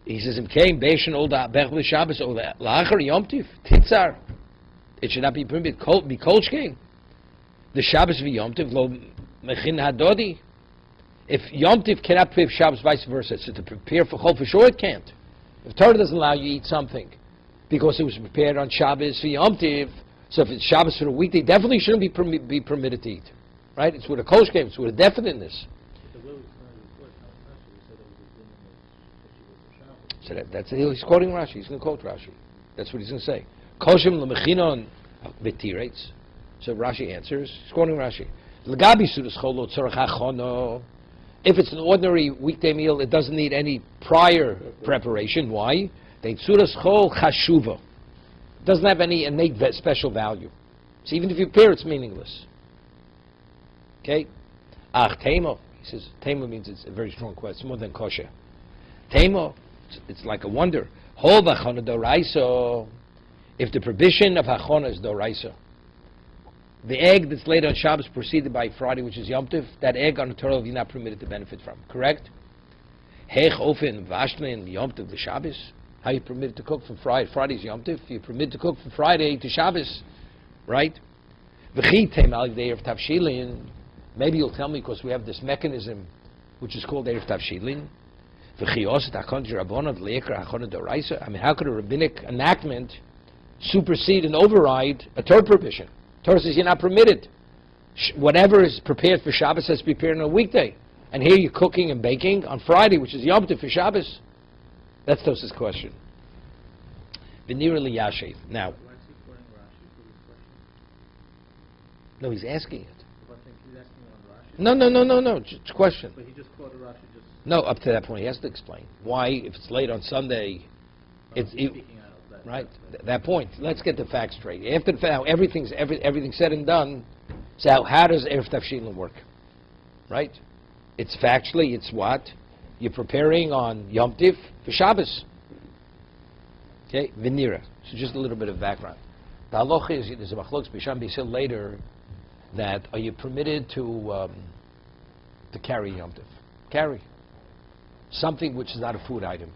Speaker 1: He says, "Im came Beish and Olda Bechel b'Shabbos or la'achar Yom Tov Titzar." It should not be permitted. Be kolshkein. The Shabbos of Yom Tov lo mechin hadodi. If Yom Tov cannot prepare for Shabbos, vice versa. So to prepare for Chol, for sure it can't. If Torah doesn't allow you to eat something because it was prepared on Shabbos for Yom Tov, so if it's Shabbos for a weekday, definitely shouldn't be permitted to eat. Right? It's with a kolshkein. It's with a definiteness. So he's quoting Rashi. He's going to quote Rashi. That's what he's going to say. Koshim lemechinon betirates. So Rashi answers. He's quoting Rashi. L'gabi sudas cholo tzorach hachono. If it's an ordinary weekday meal, it doesn't need any prior preparation. Why? The sudas chol chashuva. It doesn't have any innate special value. So even if you prepare, it's meaningless. Okay. Ach temo. He says temo means it's a very strong question. It's more than kosher. Temo. It's like a wonder. Hol v'achona doraiso. If the provision of hachona is doraisa, the egg that's laid on Shabbos preceded by Friday, which is Yom Tov, that egg on the Torah you're not permitted to benefit from. Correct? Hech ofen vashlen Yom Tov the Shabbos. How are you permitted to cook from Friday? Friday's Yom Tov. You're permitted to cook from Friday to Shabbos, right? V'chitem al Erev Tavshilin. Maybe you'll tell me because we have this mechanism, which is called Erev Tavshilin. V'chiyos takon jirabonot leikar hachona doraisa. I mean, how could a rabbinic enactment supersede and override a Torah prohibition? Torah says you're not permitted. Whatever is prepared for Shabbos has to be prepared on a weekday. And here you're cooking and baking on Friday, which is Yom Tov for Shabbos. That's Tos's question. V'nira liyashev. Now.
Speaker 2: Why is he quoting Rashi for this question?
Speaker 1: No, he's asking it.
Speaker 2: But I think he's asking on Rashi.
Speaker 1: No. Just question.
Speaker 2: But he just quoted Rashi just...
Speaker 1: No, up to that point he has to explain why, if it's late on Sunday,
Speaker 2: speaking out of that.
Speaker 1: right? That point. Let's get the facts straight. After the fact, everything's said and done. So how does Erev Tavshilin work? Right? It's factually, it's what? You're preparing on Yom Tiv for Shabbos. Okay? Venira. So just a little bit of background. The halacha is, there's a machlokes b'sham b'yisrael later, that are you permitted to carry Yom Tiv? Carry. Something which is not a food item.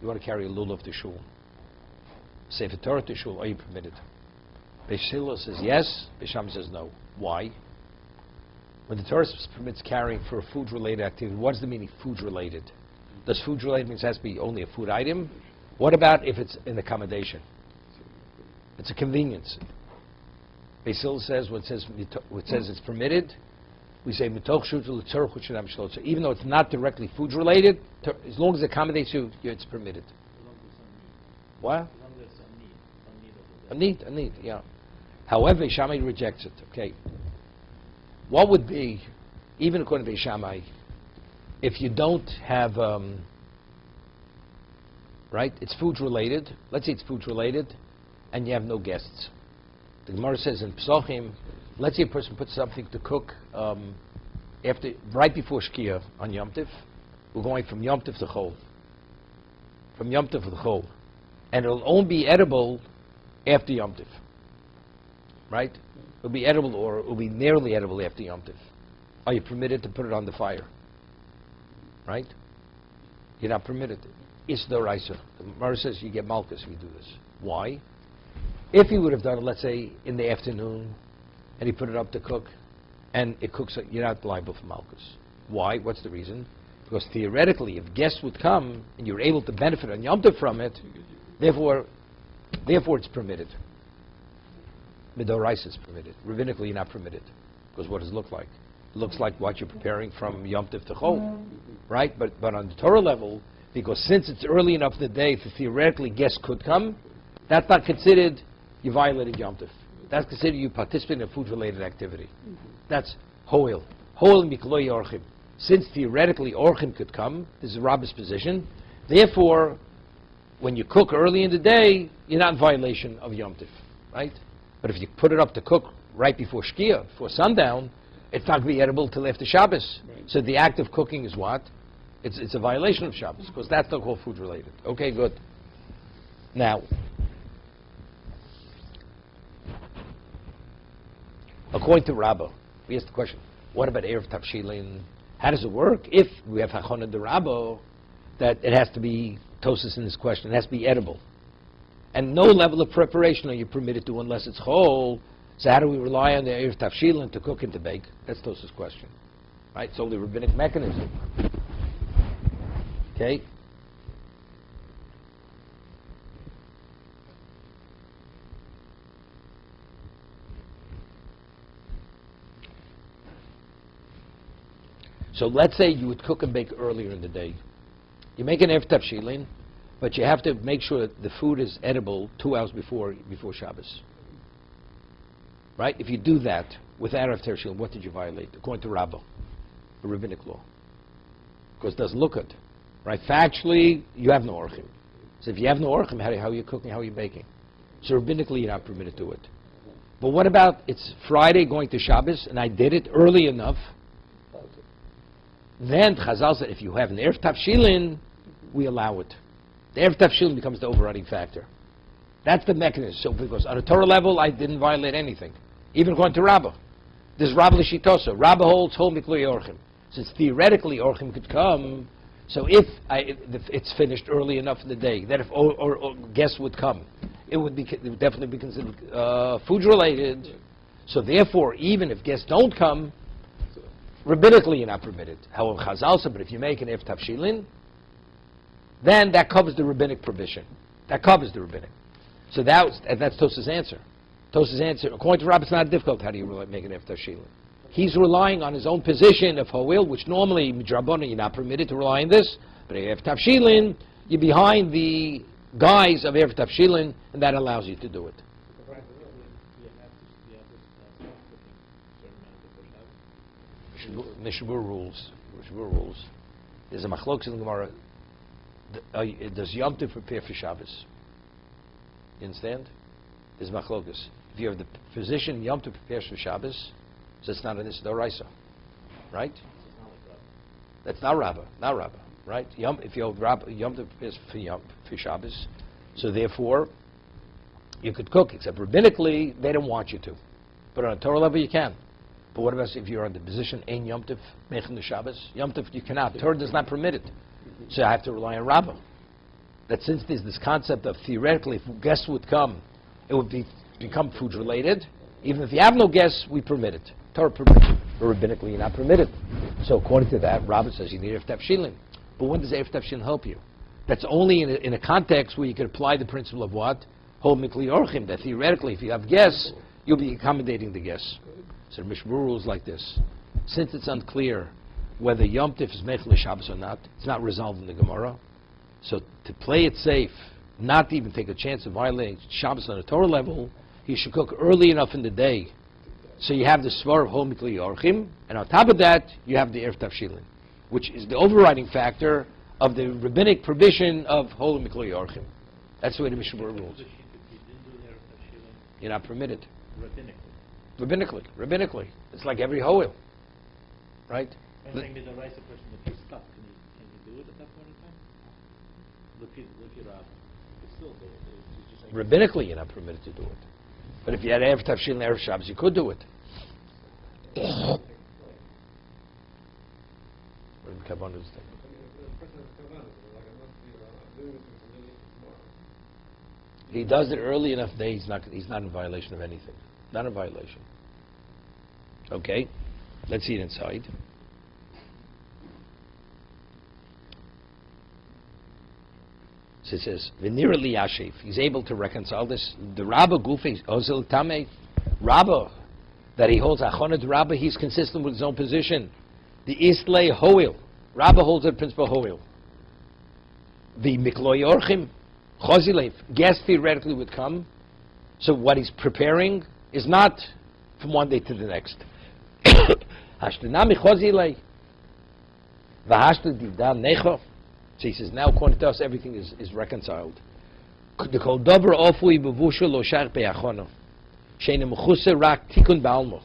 Speaker 1: You want to carry a lulav to shul. Sefer Torah to shul, are you permitted? Beis Hillel says yes, Beis Shammai says no. Why? When the Torah permits carrying for a food-related activity, what does the meaning food-related? Does food-related mean it has to be only a food item? What about if it's an accommodation? It's a convenience. Beis Hillel says, when it says it's permitted, we say mitoch shutul l'tzorach u'shenam shlot. So even though it's not directly food-related, as long as it accommodates you, it's permitted. What? A need, yeah. However, Shammai rejects it. Okay. What would be, even according to Shammai, if you don't have, right? It's food related. Let's say it's food related, and you have no guests. The Gemara says in Pesachim, let's say a person puts something to cook right before Shkia on Yom Tiv. We're going from Yom Tiv to Chol. From Yom Tiv to Chol. And it'll only be edible after Yom Tiv. Right? It'll be edible, or it'll be nearly edible after Yom Tov. Are you permitted to put it on the fire? Right? You're not permitted. It's the Raisa. The Gemara says you get malchus if you do this. Why? If he would have done it, let's say, in the afternoon, and he put it up to cook, and it cooks, you're not liable for malchus. Why? What's the reason? Because theoretically, if guests would come, and you're able to benefit on Yom Tov from it, therefore it's permitted. Midoraisa is permitted. Rabbinically, you're not permitted. Because what does it look like? It looks like what you're preparing from Yom Tov to Chol. Right? But on the Torah level, because since it's early enough in the day that theoretically guests could come, that's not considered you violated Yom Tov. That's considered you participated in a food-related activity. That's Hoil. Hoil Mikloi Orchim. Since theoretically Orchim could come, this is Rabbi's position, therefore, when you cook early in the day, you're not in violation of Yom Tov. Right? But if you put it up to cook right before Shkia, before sundown, it's not going to be edible till after Shabbos. Right. So the act of cooking is what? It's a violation of Shabbos, because that's not called food related. Okay, good. Now, according to Rabbah, we asked the question, what about Erev Tavshilin? How does it work if we have Hachon de Rabbah that it has to be, Tosis in this question, it has to be edible? And no level of preparation are you permitted to unless it's whole. So how do we rely on the Erev Tavshilin to cook and to bake? That's Tosis' question. Right? It's only rabbinic mechanism. Okay? So let's say you would cook and bake earlier in the day. You make an Erev Tavshilin, but you have to make sure that the food is edible 2 hours before Shabbos. Right? If you do that without Erev Tavshilin, what did you violate? According to Rabbah, the rabbinic law. Because it doesn't look good. Right? Factually, you have no orchim. So if you have no orchim, how are you cooking, how are you baking? So rabbinically, you're not permitted to do it. But what about it's Friday going to Shabbos, and I did it early enough? Then Chazal said, if you have an Erev Tavshilin, we allow it. The Erev Tavshilin becomes the overriding factor. That's the mechanism. So because on a Torah level, I didn't violate anything. Even according to Rabbah. This is Rabbah L'Shitosa. Rabbah holds Hol Mikloi Orchim. Since theoretically Orchim could come, so if it's finished early enough in the day, that if or guests would come, it would definitely be considered food related. So therefore, even if guests don't come, rabbinically you're not permitted. However, Chazal said, but if you make an Erev Tavshilin, then that covers the rabbinic provision. That covers the rabbinic. So that's Tos's answer. Tos's answer, according to Rabbah, it's not difficult. How do you make an Erev Tavshilin? He's relying on his own position of Hoil, which normally, Midrabona, you're not permitted to rely on this. But Erev Tavshilin, you're behind the guise of Erev Tavshilin, and that allows you to do it. Mishmur rules. There's a machlokes in the Gemara. Does Yom Tov prepare for Shabbos? You understand? There's machlokes. If you have the position Yom Tov prepares for Shabbos, so it's not an Isdoraisa, right? That's not Rabbah, right? If you have Yom Tov prepares for Shabbos, so therefore you could cook, except rabbinically they don't want you to. But on a Torah level you can. But what about if you're on the position Ein Yom Tov Mechin the Shabbos? Yom Tov you cannot. The Torah does not permit it. So I have to rely on Rabbah. That since there's this concept of theoretically if guests would come, it would become food related. Even if you have no guests, we permit it. Torah permits it, but rabbinically you're not permitted. So according to that, Rabbah says you need Erev Tavshilin. But when does Erev Tavshilin help you? That's only in a context where you can apply the principle of what? Hol Mikli Orchim, that theoretically if you have guests, you'll be accommodating the guests. So the Mishmur rules like this. Since it's unclear whether Yom Tov is Mechel Shabbos or not, it's not resolved in the Gemara. So to play it safe, not to even take a chance of violating Shabbos on a Torah level, you should cook early enough in the day. So you have the Svar of Hol Mikli Orchim, and on top of that, you have the Erev Tavshilin, which is the overriding factor of the rabbinic provision of Hol Mikli Orchim. That's the way the Mishmur rules. You're not permitted. Rabbinically. It's like every Hoil. Right?
Speaker 4: When saying the rice person, if he's stuck, can he do it at that point in time? Look it up. It's still there. It's just like
Speaker 1: Rabbinically, you're not permitted to do it. But if you had Erev Tafshil and Erev Shabbos, you could do it. What do the Kabbalahs think? He does it early enough that he's not in violation of anything. Not in violation. Okay, let's see it inside. So it says, V'nira li yashiv. He's able to reconcile this. The Rabba Gufi Ozel Tameh. Rabba, that he holds Achonat Rabba, he's consistent with his own position. The Islay Hoil. Rabba holds the principle Hoil. The Mikloy Orchim Chozilev. Guest theoretically would come. So what he's preparing is not from one day to the next. Hashtanami Chozilei. V'hashta Didan Necho. So he says, now according to us, everything is reconciled. The kol davar ofui bevushel lo shach be'achono. She'ene mechuse rak tikun ba'almo.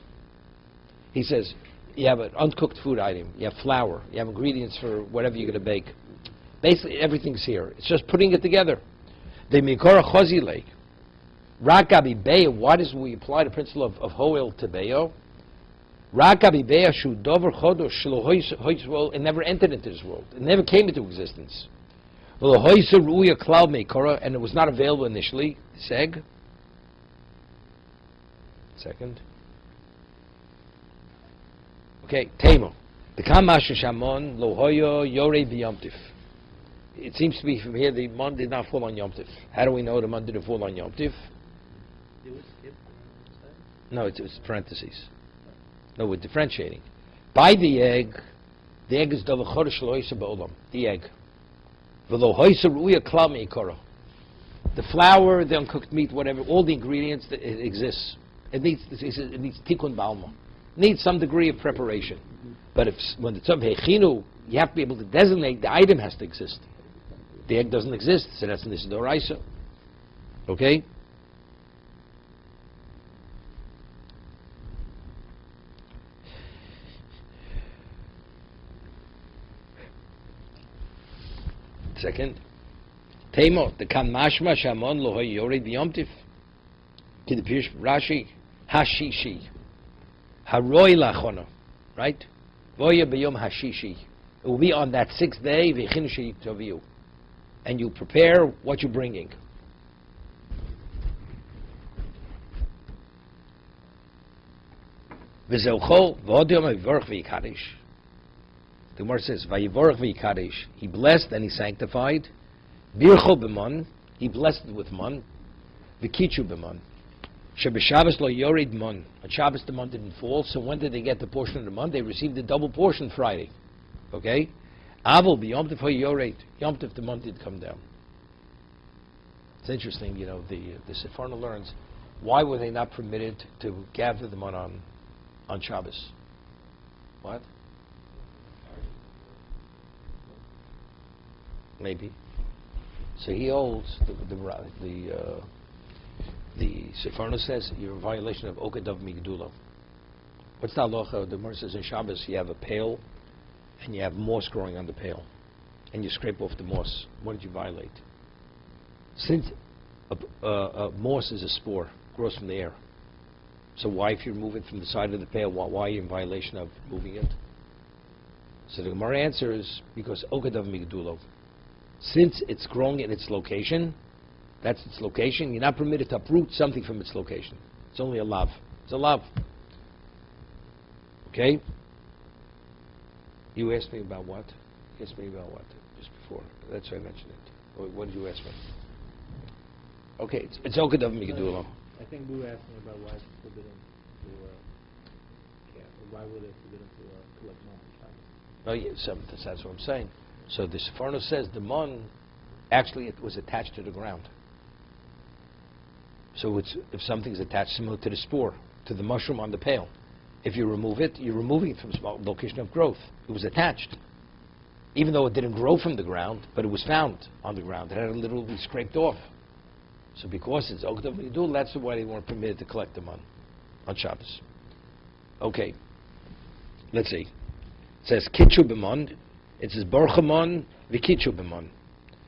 Speaker 1: He says, you have an uncooked food item, you have flour, you have ingredients for whatever you're going to bake. Basically, everything's here. It's just putting it together. The mikora chozile. Rak abi beya. Why does we apply the principle of hoel to beyo? Rak abi beya shu dover chodosh shelo hoyis world. It never entered into this world. It never came into existence. Well, hoyis ruya cloud mikora, and it was not available initially. This egg. Second. Okay, Temo. The Kamash Shamon lo hoyo yore b'yomtiv. It seems to be from here the mon did not fall on Yom Tiv. How do we know the mon didn't fall on Yom Tiv?
Speaker 4: It was skipped.
Speaker 1: No, it's parentheses. No, we're differentiating. By the egg is the chodesh lo yisa ba'olam. The egg. V'lo hoysa ruya klal me'ikoro. The flour, the uncooked meat, whatever, all the ingredients, it exists. It needs tikkun ba'alma. Needs some degree of preparation. But when it's of hechinu, you have to be able to designate the item has to exist. The egg doesn't exist, so that's nisidoraiso. Okay? Second. Temo, the kan mashma shamon lo hoy yored b'yomtiv. Kiddush Rashi, hashishi. Haroi lachono. Right? Voya b'yom hashishi. It will be on that sixth day, v'chinushi toviu. And you prepare what you're bringing. V'zeucho v'odiyom v'vorch v'yikadish. The Gemara says, v'yivorch v'yikadish. He blessed and he sanctified. Bircho b'mon. He blessed it with mon. V'kichu b'mon. Shabbos lo yored mon. On Shabbos the mon didn't fall, so when did they get the portion of the mon? They received the double portion Friday. Okay? Avol b'yom tov yored. Yom tov the mon did come down. It's interesting, you know, the Sefarna learns, why were they not permitted to gather the mon on Shabbos? What? Maybe. So he holds the Sefarna says you're in violation of Okadav Migdulo. What's the halacha? The Gemara says in Shabbos you have a pail and you have moss growing on the pail and you scrape off the moss. What did you violate? Since moss is a spore, grows from the air. So why, if you remove it from the side of the pail, why are you in violation of moving it? So the Gemara answers, because Okadav Migdulo. Since it's growing in its location, that's its location, you're not permitted to uproot something from its location. It's only a lav. It's a lav. Okay? You asked me about what? You asked me about what? Just before. That's why I mentioned it. What did you ask me? Okay, it's Okadav Migdulo.
Speaker 4: I think we were asking about why it's forbidden to why were they forbidden to collect mon on Shabbos?
Speaker 1: Oh, yeah, that's what I'm saying. So the Sefarno says the mon, actually it was attached to the ground. So if something's attached similar to the spore, to the mushroom on the pail, if you remove it, you're removing it from the location of growth. It was attached. Even though it didn't grow from the ground, but it was found on the ground. It had to literally be scraped off. So because it's Okadav Migdul, that's why they weren't permitted to collect them on Shabbos. Okay. Let's see. It says Kitchu b'mon. It says Borchamon v'Kitchu b'mon.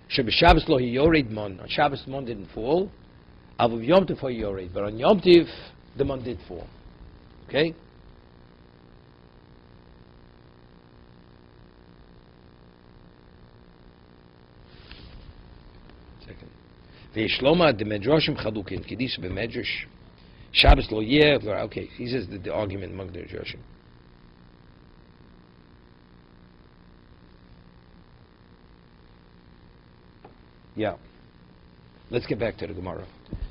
Speaker 1: Shabbos lo yored mon. On Shabbos the mon didn't fall. Avav Yom Tov Yored, but on Yom Tiv, the man did form. Okay? Second. Ve'shloma de Medrashim Chalukin, Kedisha beMedrash, Shabbos lo yeh. Okay, he says the argument among the Medrashim. Yeah. Let's get back to the Gemara.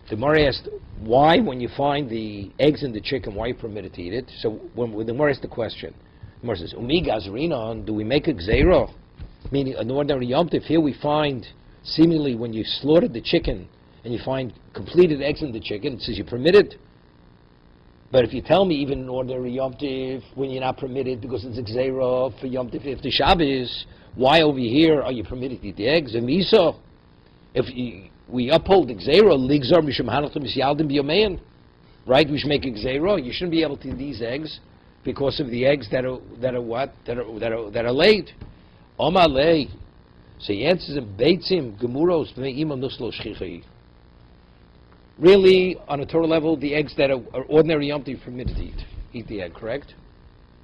Speaker 1: The Gemara asked, why, when you find the eggs in the chicken, why are you permitted to eat it? So when the Gemara asked the question, the Gemara says, Umi gazrinon, do we make a gzeira? Meaning, an ordinary Yom Tov, here we find, seemingly, when you slaughtered the chicken, and you find completed eggs in the chicken, it says you're permitted. But if you tell me, even an ordinary Yom Tov, when you're not permitted, because it's a gzeira for Yom Tov, if the Shabbos, why over here are you permitted to eat the eggs? And miso, if we uphold the gzeira, ligzar mishum hanachim misyaldim b'yomein, right? We should make a gzeira. You shouldn't be able to eat these eggs because of the eggs that are laid. Omalei. So he answers in beitzim gemuros v'me'imam nuslo shchichai. Really, on a Torah level, the eggs that are ordinary Yom Tov permitted to eat the egg, correct?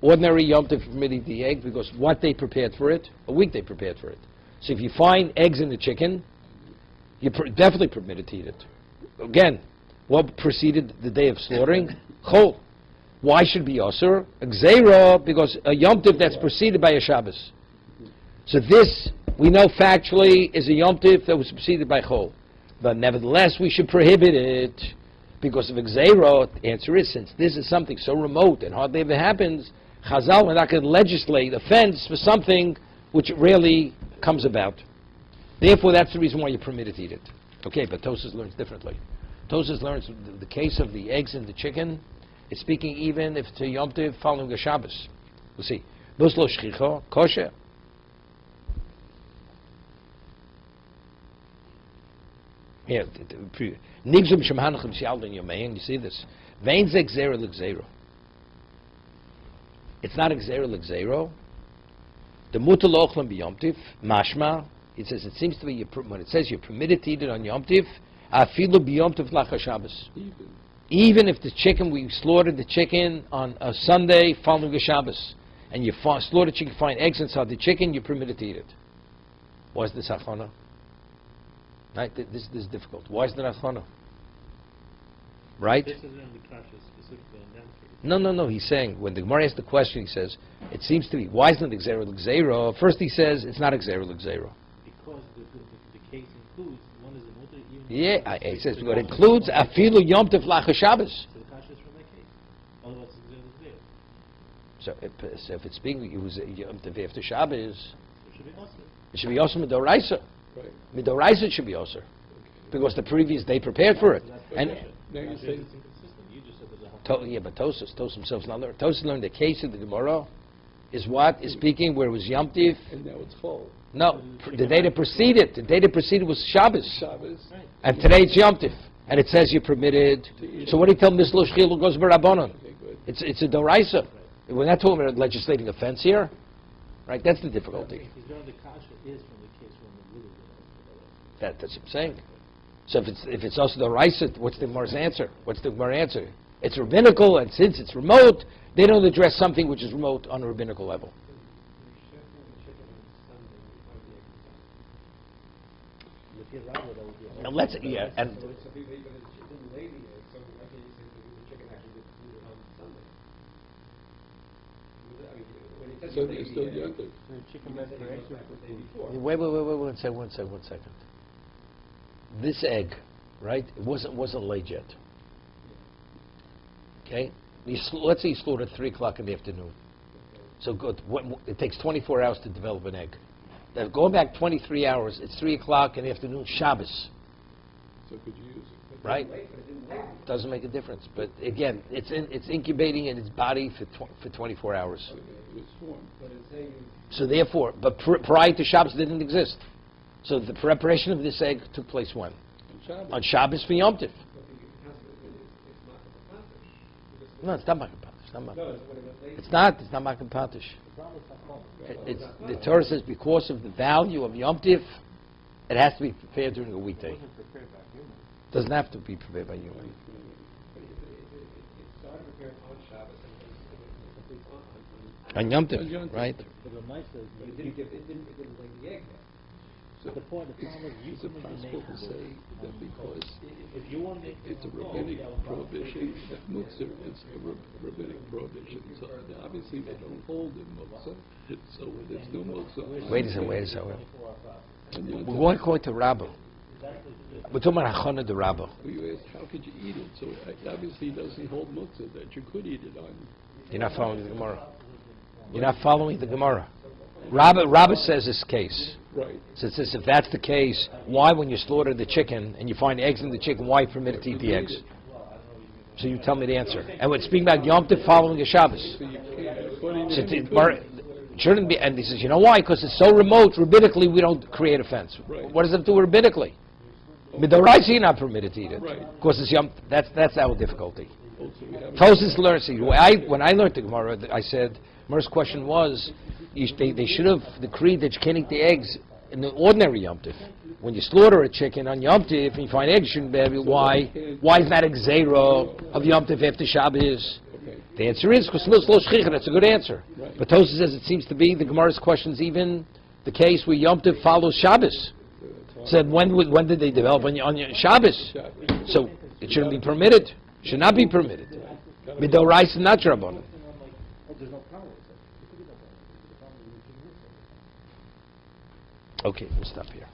Speaker 1: Ordinary Yom Tov permitted to eat the egg because what they prepared for it, a week they prepared for it. So if you find eggs in the chicken, you're definitely permitted to eat it. Again, what preceded the day of slaughtering? Chol. Why should it be Osir? A Gzeira, because a Yom Tov that's preceded by a Shabbos. So this, we know factually, is a Yom Tov that was preceded by Chol. But nevertheless, we should prohibit it because of a Gzeira. The answer is, since this is something so remote and hardly ever happens, Chazal, we're not going to legislate offense for something which rarely comes about. Therefore, that's the reason why you're permitted to eat it. Okay, but Tosas learns differently. Tosas learns the case of the eggs and the chicken. It's speaking even if it's a Yom Tov following a Shabbos. We'll see. Buslo shchicho, kosher. Here, nigzum shemhanachim shialdin yomein. You see this? Vein ze gzera l'gzero. It's not a gzera l'gzero. The mutal ochlam b'Yom Tov, mashma. It says it seems to be when it says you're permitted to eat it on Yom Tiv, afilu b'Yom Tov lach Shabbos. Even if the chicken, we slaughtered the chicken on a Sunday following a Shabbos, and you slaughter chicken, find eggs inside the chicken, you're permitted to eat it. Why is this achana? Right? This is difficult. Why is there achana? Right?
Speaker 4: This isn't the kasha specifically on them.
Speaker 1: No. He's saying, when the Gemara asks the question, he says, it seems to be, why isn't it Gzeira l'Gzeira? First he says, it's not a Gzeira l'Gzeira.
Speaker 4: Because the case includes, one is a mutter, even...
Speaker 1: Yeah, he says, but it includes afilu Yom Tov lach Shabbos.
Speaker 4: So the kasha is from that case. Otherwise it's Gzeira l'Gzeira.
Speaker 1: So if it's being used Yom Tov after Shabbos,
Speaker 4: So it should be also.
Speaker 1: it should be also midoraisa.
Speaker 3: Right.
Speaker 1: Midoraisa it should be also. Because the previous day prepared for it. And
Speaker 3: Now you're
Speaker 4: It's
Speaker 3: saying,
Speaker 4: inconsistent. You just said there's a
Speaker 1: yeah, but Tosas himself not learned. Tosas learned the case of the Gemara is what is speaking where it was Yom Tiv.
Speaker 3: and now it's full.
Speaker 1: No, the day that preceded. The day that preceded was Shabbos.
Speaker 3: Shabbos.
Speaker 4: Right.
Speaker 1: And today it's Yom Tiv. And it says you're permitted. So what do you tell Mislo Shchil goes Barabonon?
Speaker 3: Okay, good.
Speaker 1: It's a Doraisa. We're not talking about legislating offense here. Right? That's the difficulty.
Speaker 4: He's learned the kasha is from the case when the mutter.
Speaker 1: That's what I'm saying. So if it's also Doraisa, what's the Gemara's answer? What's the Gemara answer? It's rabbinical, and since it's remote, they don't address something which is remote on a rabbinical level. And let's, yeah, and
Speaker 3: So it's still Yom Tov.
Speaker 1: wait, one second. This egg, right? It wasn't laid yet. Okay, let's say you slaughtered at 3 o'clock in the afternoon. So good. It takes 24 hours to develop an egg. Now, going back 23 hours, it's 3 o'clock in the afternoon, Shabbos.
Speaker 3: So could you use it?
Speaker 1: Right? Doesn't make a difference. But again, it's incubating in its body for 24 hours.
Speaker 3: Okay, it was formed.
Speaker 1: So therefore, but prior to Shabbos, it didn't exist. So the preparation of this egg took place when?
Speaker 3: On Shabbos.
Speaker 1: On Shabbos for Yom Tov. No, it's not Makan Patish. It's not Makan Patish. It's the Torah says because of the value of Yom Tiv, it has to be prepared during a weekday. Doesn't have to be prepared by you.
Speaker 2: But if it started prepared on Shabbos and it completes on
Speaker 1: On Yom
Speaker 3: On Yom
Speaker 1: Tov,
Speaker 3: Tov.
Speaker 1: right?
Speaker 5: But the mice says,
Speaker 2: it didn't lay the egg yet.
Speaker 5: but the problem is you
Speaker 3: Is it
Speaker 5: can
Speaker 3: possible to say that because
Speaker 5: if you want to make
Speaker 3: it's a rabbinic prohibition, that muktzah is a rabbinic prohibition? So obviously they don't hold in muktzah, so there's no muktzah.
Speaker 1: Wait a second.
Speaker 3: on Yom
Speaker 1: We're
Speaker 3: Tov.
Speaker 1: going according to Rabbah. We're talking about Hachana de Rabbah.
Speaker 3: Well, you asked, how could you eat it? So obviously he doesn't hold muktzah, that you could eat it on.
Speaker 1: You're not following the Gemara. You're not following the Gemara. Rabbah says this case.
Speaker 3: Right.
Speaker 1: So it says if that's the case, why when you slaughter the chicken and you find eggs in the chicken, why permit it to eat the eggs? So you tell me the answer. And we're speaking about Yom Tov following a Shabbos.
Speaker 3: So you can't, according
Speaker 1: So
Speaker 3: to
Speaker 1: it
Speaker 3: him,
Speaker 1: shouldn't be, and he says, you know why? Because it's so remote, rabbinically we don't create a fence.
Speaker 3: Right.
Speaker 1: What does it do rabbinically? Midoraisa you're not permitted to eat it.
Speaker 3: Right.
Speaker 1: Because it's Yom, that's our difficulty.
Speaker 3: also we have.
Speaker 1: Tosis learns, see, when I learned the Gemara, I said, Gemara's question was, they should have decreed that you can't eat the eggs in the ordinary Yom Tov. When you slaughter a chicken on Yom Tov and you find eggs, shouldn't be, why is that a Gzeira of Yom Tov after Shabbos?
Speaker 3: Okay.
Speaker 1: The answer is, because Lo Shchicha, that's a good answer.
Speaker 3: Right.
Speaker 1: But Tosis says it seems to be, the Gemara's question is even the case where Yom Tov follows Shabbos. Said, when did they develop on Shabbos? So, it shouldn't be permitted. Should not be permitted. Midoraisa not Rabbanan.
Speaker 5: there's no problem with it.
Speaker 1: Okay, we'll stop here.